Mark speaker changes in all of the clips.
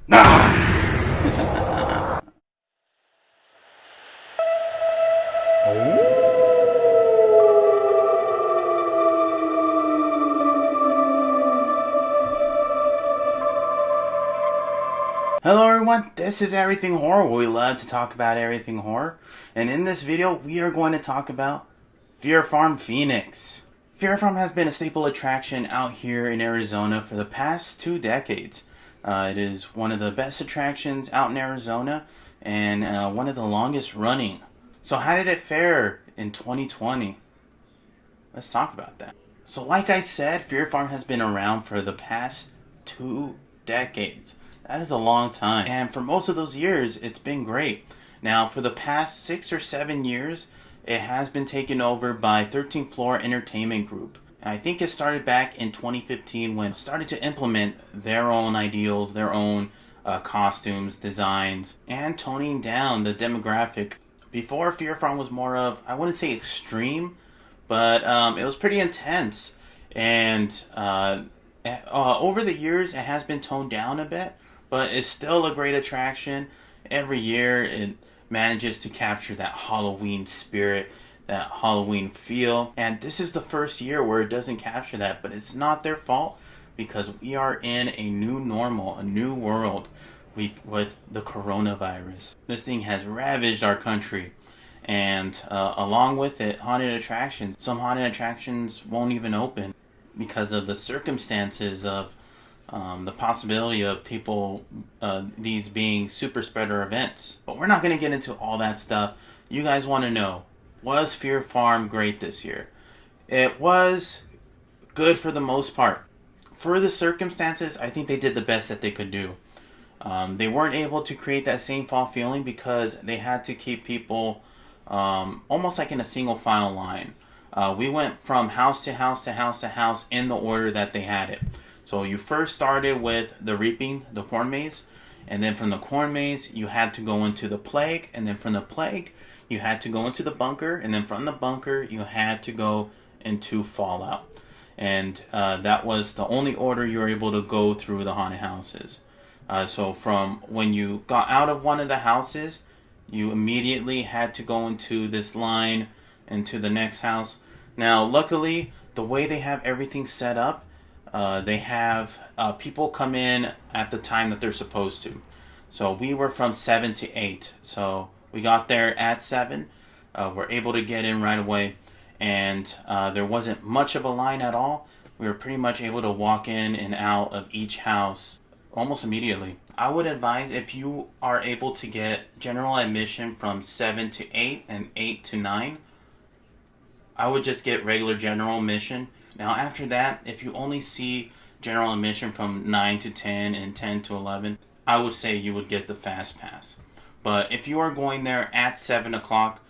Speaker 1: Hello everyone, this is Everything Horror, where we love to talk about everything horror. And in this video, we are going to talk about Fear Farm Phoenix. Fear Farm has been a staple attraction out here in Arizona for the past 2 decades. It is one of the best attractions out in Arizona and one of the longest running. So how did it fare in 2020? Let's talk about that. So like I said, Fear Farm has been around for the past 2 decades. That is a long time. And for most of those years, it's been great. Now, for the past 6 or 7 years, it has been taken over by 13th Floor Entertainment Group. And I think it started back in 2015 when it started to implement their own ideals, their own costumes, designs, and toning down the demographic. Before, Fear Farm was more of, I wouldn't say extreme, but it was pretty intense. And over the years, it has been toned down a bit, but it's still a great attraction. Every year it manages to capture that Halloween spirit, that Halloween feel. And this is the first year where it doesn't capture that, but it's not their fault because we are in a new normal, a new world with the coronavirus. This thing has ravaged our country. And along with it, haunted attractions. Some haunted attractions won't even open because of the circumstances of the possibility of people, these being super spreader events. But we're not going to get into all that stuff. You guys want to know, was Fear Farm great this year? It was good for the most part. For the circumstances, I think they did the best that they could do. They weren't able to create that same fall feeling because they had to keep people almost like in a single file line. We went from house to house to house to house in the order that they had it. So you first started with the reaping, the corn maze, and then from the corn maze you had to go into the plague, and then from the plague you had to go into the bunker, and then from the bunker you had to go into fallout. And that was the only order you were able to go through the haunted houses. So from when you got out of one of the houses, you immediately had to go into this line into the next house. Now luckily, the way they have everything set up, they have people come in at the time that they're supposed to. So we were from 7 to 8. So we got there at 7. We're able to get in right away. And there wasn't much of a line at all. We were pretty much able to walk in and out of each house almost immediately. I would advise, if you are able to get general admission from 7 to 8 and 8 to 9, I would just get regular general admission. Now after that, if you only see general admission from 9 to 10 and 10 to 11, I would say you would get the fast pass. But if you are going there at 7 o'clock,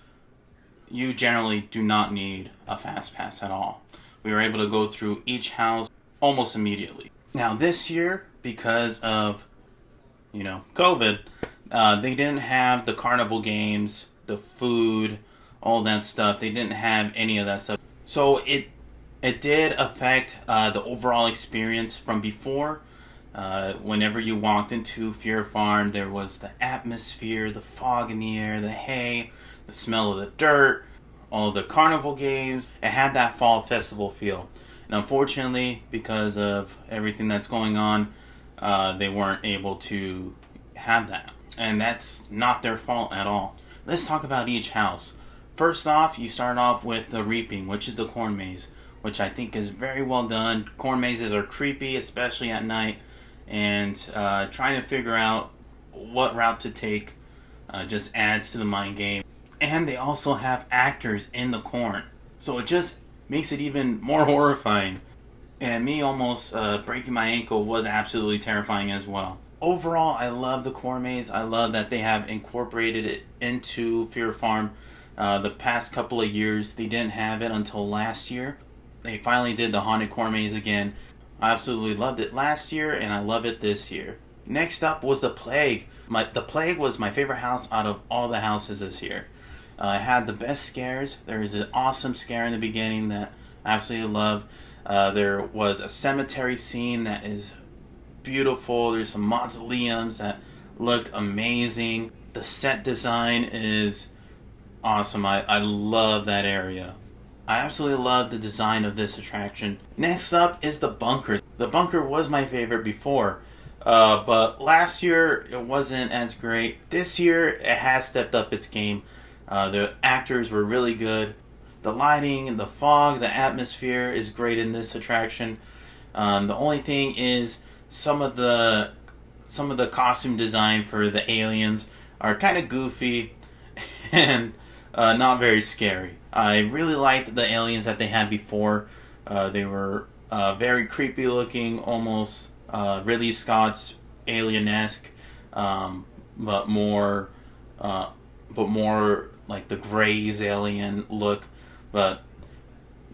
Speaker 1: you generally do not need a fast pass at all. We were able to go through each house almost immediately. Now this year, because of COVID, they didn't have the carnival games, the food, all that stuff. They didn't have any of that stuff. So it did affect the overall experience from before. Whenever you walked into Fear Farm, there was the atmosphere, the fog in the air, the hay, the smell of the dirt, all of the carnival games. It had that fall festival feel. And unfortunately, because of everything that's going on, they weren't able to have that. And that's not their fault at all. Let's talk about each house. First off, you start off with the reaping, which is the corn maze, which I think is very well done. Corn mazes are creepy, especially at night, and trying to figure out what route to take just adds to the mind game. And they also have actors in the corn, so it just makes it even more horrifying. And me almost breaking my ankle was absolutely terrifying as well. Overall, I love the corn maze. I love that they have incorporated it into Fear Farm. The past couple of years, they didn't have it until last year. They finally did the haunted corn maze again. I absolutely loved it last year, and I love it this year. Next up was the plague. The plague was my favorite house out of all the houses this year. It had the best scares. There is an awesome scare in the beginning that I absolutely love. There was a cemetery scene that is beautiful. There's some mausoleums that look amazing. The set design is awesome. I love that area. I absolutely love the design of this attraction. Next up is the bunker. The bunker was my favorite before, but last year it wasn't as great. This year it has stepped up its game. The actors were really good. The lighting, the fog, the atmosphere is great in this attraction. The only thing is some of the costume design for the aliens are kind of goofy and not very scary. I really liked the aliens that they had before. They were very creepy looking, almost Ridley Scott's Alien-esque, but more like the Grey's alien look. But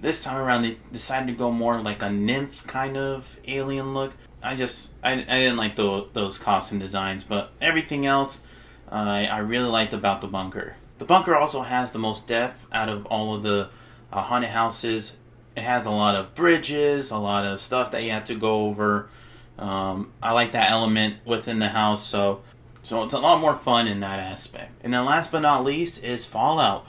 Speaker 1: this time around, they decided to go more like a nymph kind of alien look. I didn't like those costume designs, but everything else I really liked about the bunker. The bunker also has the most depth out of all of the haunted houses. It has a lot of bridges, a lot of stuff that you have to go over. I like that element within the house, so it's a lot more fun in that aspect. And then last but not least is Fallout.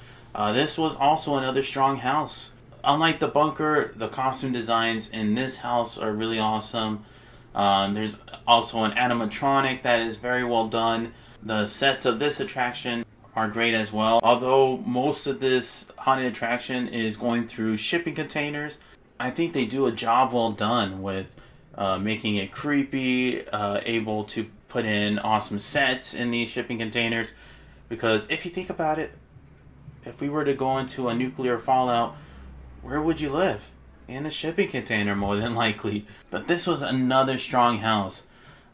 Speaker 1: This was also another strong house. Unlike the bunker, the costume designs in this house are really awesome. There's also an animatronic that is very well done. The sets of this attraction are great as well. Although most of this haunted attraction is going through shipping containers, I think they do a job well done with making it creepy, able to put in awesome sets in these shipping containers. Because if you think about it, if we were to go into a nuclear fallout, where would you live? In the shipping container, more than likely. But this was another strong house.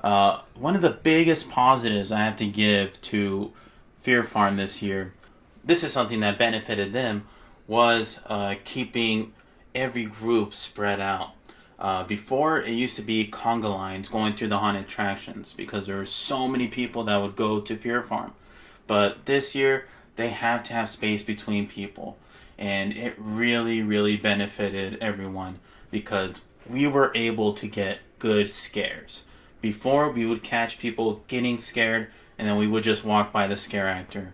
Speaker 1: One of the biggest positives I have to give to Fear Farm this year, this is something that benefited them, was keeping every group spread out. Before, it used to be conga lines going through the haunted attractions because there were so many people that would go to Fear Farm. But this year, they have to have space between people. And it really, really benefited everyone because we were able to get good scares. Before, we would catch people getting scared and then we would just walk by the scare actor.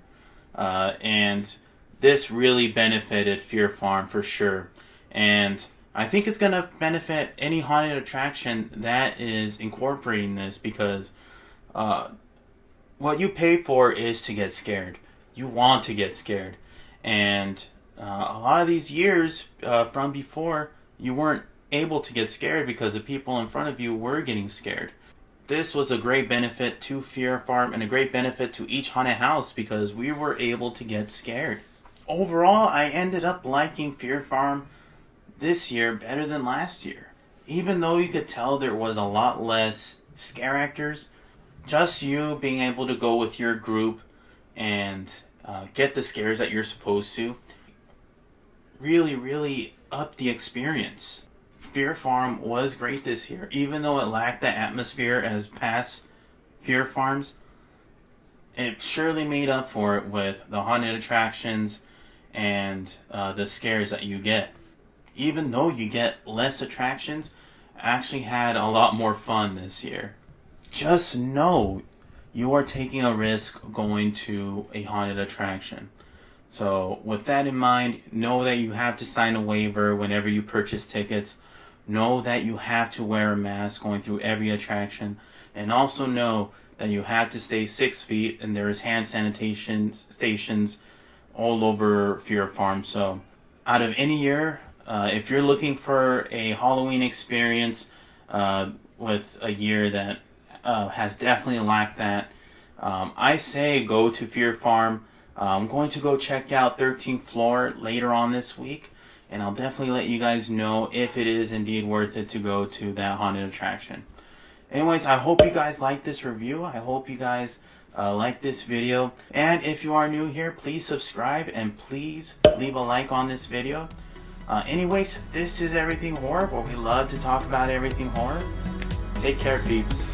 Speaker 1: And this really benefited Fear Farm for sure. And I think it's going to benefit any haunted attraction that is incorporating this because what you pay for is to get scared. You want to get scared. And a lot of these years from before, you weren't able to get scared because the people in front of you were getting scared. This was a great benefit to Fear Farm and a great benefit to each haunted house because we were able to get scared. Overall, I ended up liking Fear Farm this year better than last year. Even though you could tell there was a lot less scare actors, just you being able to go with your group and get the scares that you're supposed to really, really upped the experience. Fear Farm was great this year. Even though it lacked the atmosphere as past Fear Farms, it surely made up for it with the haunted attractions and the scares that you get. Even though you get less attractions, I actually had a lot more fun this year. Just know you are taking a risk going to a haunted attraction. So with that in mind, know that you have to sign a waiver whenever you purchase tickets. Know that you have to wear a mask going through every attraction. And also know that you have to stay 6 feet and there is hand sanitation stations all over Fear Farm. So out of any year, if you're looking for a Halloween experience with a year that has definitely lacked that, I say go to Fear Farm. I'm going to go check out 13th Floor later on this week, and I'll definitely let you guys know if it is indeed worth it to go to that haunted attraction. Anyways, I hope you guys like this review. I hope you guys like this video. And if you are new here, please subscribe and please leave a like on this video. Anyways, this is Everything Horror, where we love to talk about everything horror. Take care, peeps.